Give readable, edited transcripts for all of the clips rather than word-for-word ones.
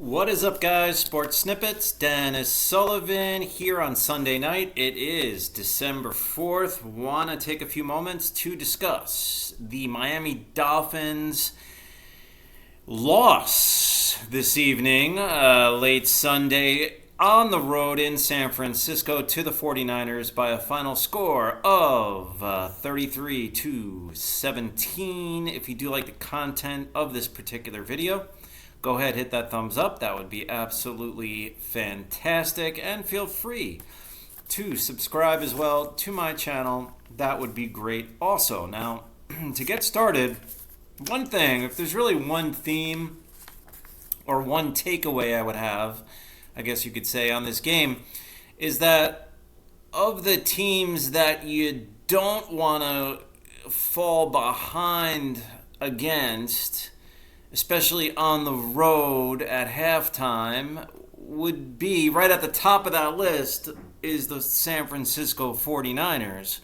What is up, guys? Sports Snippets. Dennis Sullivan here on Sunday night. It is December 4th. Want to take a few moments to discuss the Miami Dolphins loss this evening, late Sunday, on the road in San Francisco to the 49ers by a final score of 33-17. If you do like the content of this particular video, go ahead, hit that thumbs up. That would be absolutely fantastic. And feel free to subscribe as well to my channel. That would be great also. Now, to get started, one thing, if there's really one theme or one takeaway I would have, I guess you could say, on this game, is that of the teams that you don't want to fall behind against, especially on the road at halftime, would be right at the top of that list is the San Francisco 49ers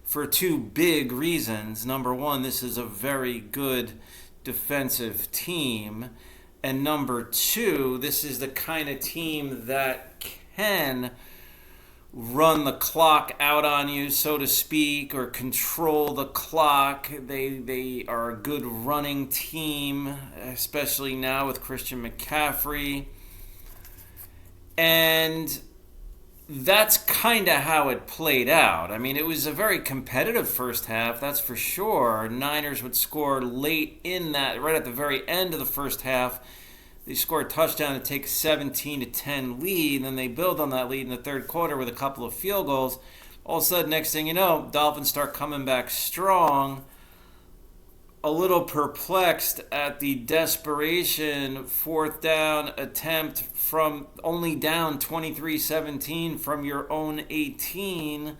for two big reasons. Number one, this is a very good defensive team. And number two, this is the kind of team that can run the clock out on you, so to speak, or control the clock. They are a good running team, especially now with Christian McCaffrey. And that's kind of how it played out. I mean, it was a very competitive first half, that's for sure. Niners would score late in that, right at the very end of the first half. They score a touchdown to take a 17-10 lead, and then they build on that lead in the third quarter with a couple of field goals. All of a sudden, next thing you know, Dolphins start coming back strong. A little perplexed at the desperation fourth down attempt from only down 23-17 from your own 18.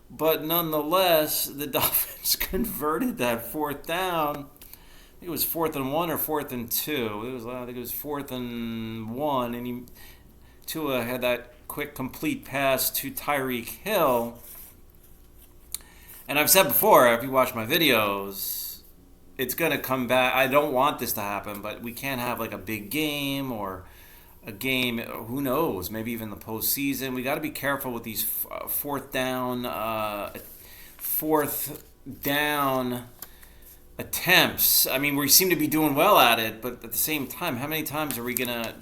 But nonetheless, the Dolphins converted that fourth down. I think it was 4th and 1 or 4th and 2. I think it was 4th and 1, and Tua had that quick complete pass to Tyreek Hill. And I've said before, if you watch my videos, it's going to come back. I don't want this to happen, but we can't have like a big game or a game, who knows, maybe even the postseason. We got to be careful with these fourth down attempts. I mean, we seem to be doing well at it, but at the same time, how many times are we going to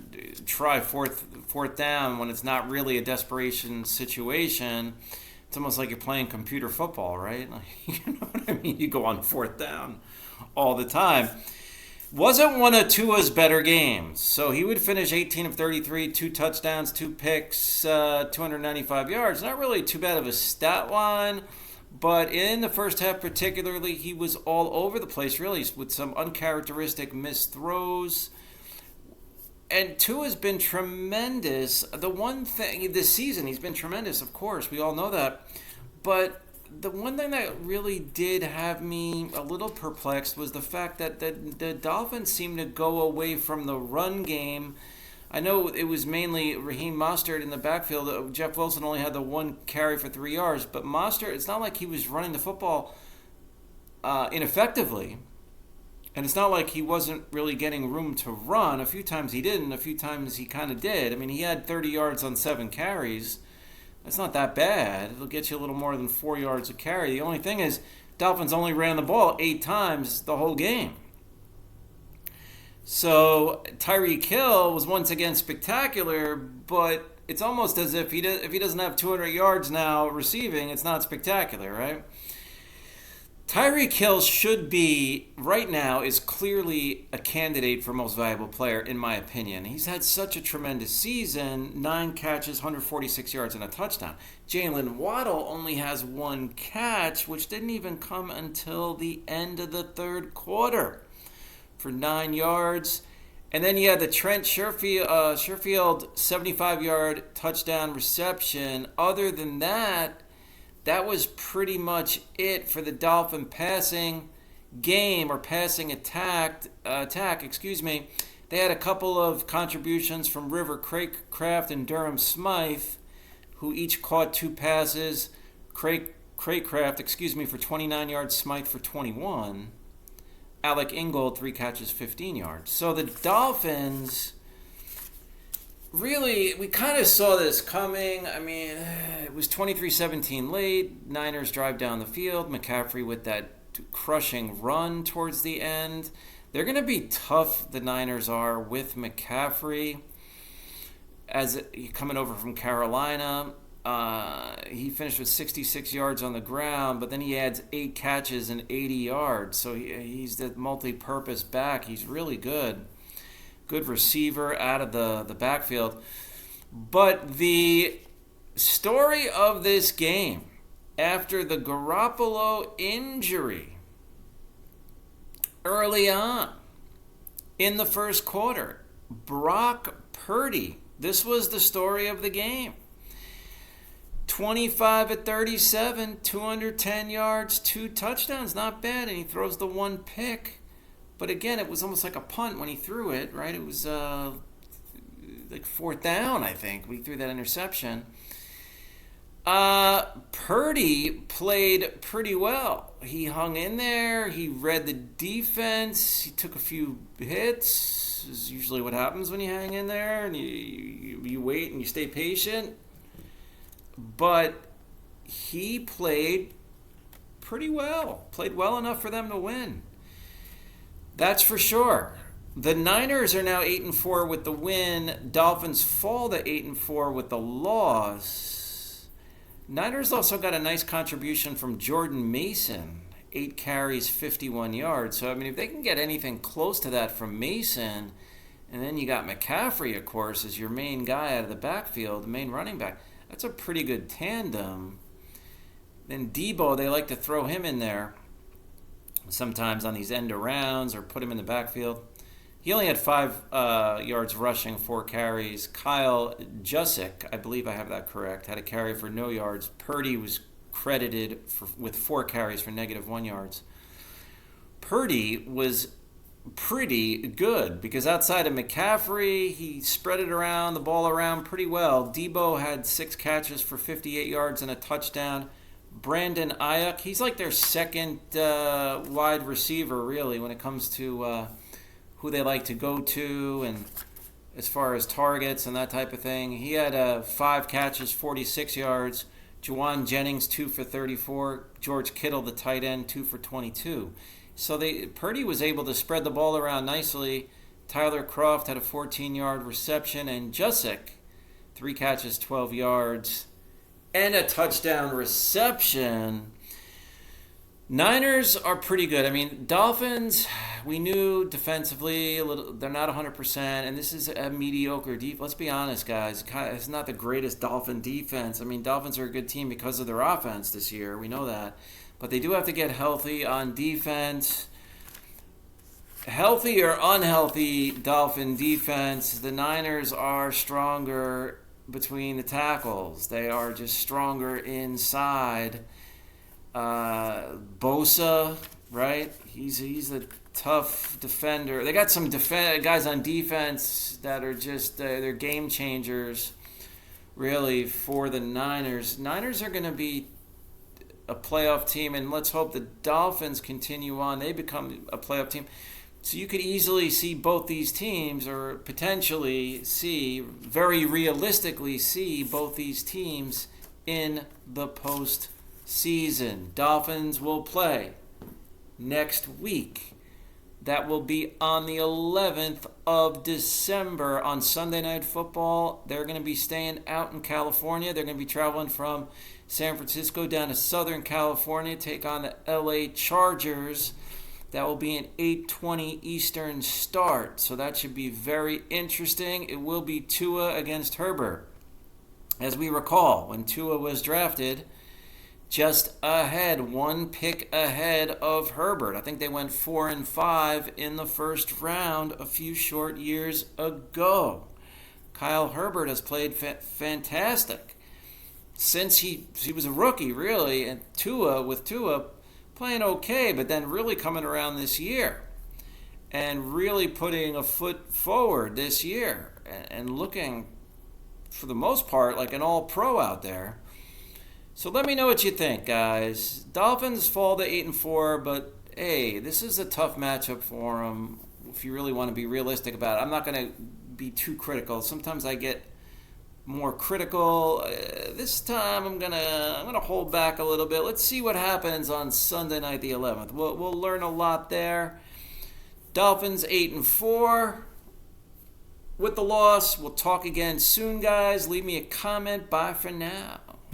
try fourth down when it's not really a desperation situation? It's almost like you're playing computer football, right? You know what I mean? You go on fourth down all the time. Wasn't one of Tua's better games. So he would finish 18 of 33, 2 touchdowns, 2 picks, 295 yards. Not really too bad of a stat line. But in the first half particularly, he was all over the place, really, with some uncharacteristic missed throws. And Tua's been tremendous. The one thing, this season, he's been tremendous, of course. We all know that. But the one thing that really did have me a little perplexed was the fact that the Dolphins seemed to go away from the run game. I know it was mainly Raheem Mostert in the backfield. Jeff Wilson only had the one carry for 3 yards. But Mostert, it's not like he was running the football ineffectively. And it's not like he wasn't really getting room to run. A few times he didn't. A few times he kind of did. I mean, he had 30 yards on 7 carries. That's not that bad. It'll get you a little more than 4 yards a carry. The only thing is, Dolphins only ran the ball 8 times the whole game. So Tyreek Hill was once again spectacular, but it's almost as if he doesn't have 200 yards now receiving, it's not spectacular, right? Tyreek Hill should be, right now, is clearly a candidate for most valuable player, in my opinion. He's had such a tremendous season, 9 catches, 146 yards, and a touchdown. Jalen Waddle only has 1 catch, which didn't even come until the end of the third quarter, for 9 yards. And then you had the Trent Sherfield 75-yard touchdown reception. Other than that, that was pretty much it for the Dolphin passing game, or passing attack. They had a couple of contributions from River Craycraft and Durham Smythe, who each caught 2 passes. Craycraft, for 29 yards, Smythe for 21. Alec Ingold, 3 catches, 15 yards. So the Dolphins really, we kind of saw this coming. I mean, it was 23-17 late. Niners drive down the field. McCaffrey with that crushing run towards the end. They're going to be tough, the Niners are, with McCaffrey. As coming over from Carolina, he finished with 66 yards on the ground, but then he adds 8 catches and 80 yards. So he's the multi-purpose back. He's really good. Good receiver out of the backfield. But the story of this game, after the Garoppolo injury early on in the first quarter, Brock Purdy, this was the story of the game. 25-37, 210 yards, 2 touchdowns, not bad, and he throws the 1 pick. But again, it was almost like a punt when he threw it, right? It was like 4th down, I think. We threw that interception. Purdy played pretty well. He hung in there. He read the defense. He took a few hits. This is usually what happens when you hang in there and you wait and you stay patient. But he played pretty well. Played well enough for them to win. That's for sure. The Niners are now 8-4 with the win. Dolphins fall to 8-4 with the loss. Niners also got a nice contribution from Jordan Mason. 8 carries, 51 yards. So, I mean, if they can get anything close to that from Mason, and then you got McCaffrey, of course, as your main guy out of the backfield, the main running back, that's a pretty good tandem. Then Debo, they like to throw him in there sometimes on these end arounds or put him in the backfield. He only had 5 yards rushing, 4 carries. Kyle Juszczyk, I believe I have that correct, had a carry for no yards. Purdy was credited with 4 carries for -1 yards. Purdy was pretty good because outside of McCaffrey, he spread it around, the ball around pretty well. Debo had 6 catches for 58 yards and a touchdown. Brandon Ayuk, he's like their second wide receiver, really, when it comes to who they like to go to and as far as targets and that type of thing. He had 5 catches, 46 yards. Juwan Jennings, 2 for 34. George Kittle, the tight end, 2 for 22. So Purdy was able to spread the ball around nicely. Tyler Kroft had a 14-yard reception, and Juszczyk, 3 catches, 12 yards, and a touchdown reception. Niners are pretty good. I mean, Dolphins, we knew defensively they're not 100%, and this is a mediocre defense. Let's be honest, guys. It's not the greatest Dolphin defense. I mean, Dolphins are a good team because of their offense this year. We know that. But they do have to get healthy on defense. Healthy or unhealthy Dolphin defense, the Niners are stronger between the tackles. They are just stronger inside. Bosa, right? He's a tough defender. They got some guys on defense that are just they're game changers, really, for the Niners. Niners are going to be a playoff team, and let's hope the Dolphins continue on. They become a playoff team. So you could easily see both these teams, or potentially very realistically see both these teams in the postseason. Dolphins will play next week. That will be on the 11th of December on Sunday Night Football. They're going to be staying out in California. They're going to be traveling from San Francisco down to Southern California, take on the LA Chargers. That will be an 8:20 Eastern start, so that should be very interesting. It will be Tua against Herbert. As we recall, when Tua was drafted, just ahead, 1 pick ahead of Herbert. I think they went 4-5 in the first round a few short years ago. Kyle Herbert has played fantastic since he was a rookie, really, and Tua playing okay, but then really coming around this year and really putting a foot forward this year and looking, for the most part, like an all-pro out there. So let me know what you think, guys. Dolphins fall to 8-4, but hey, this is a tough matchup for them if you really want to be realistic about it. I'm not going to be too critical. Sometimes I get more critical. This time I'm gonna hold back a little bit. Let's see what happens on Sunday night, the 11th. We'll learn a lot there. Dolphins 8-4 with the loss. We'll talk again soon, guys. Leave me a comment. Bye for now.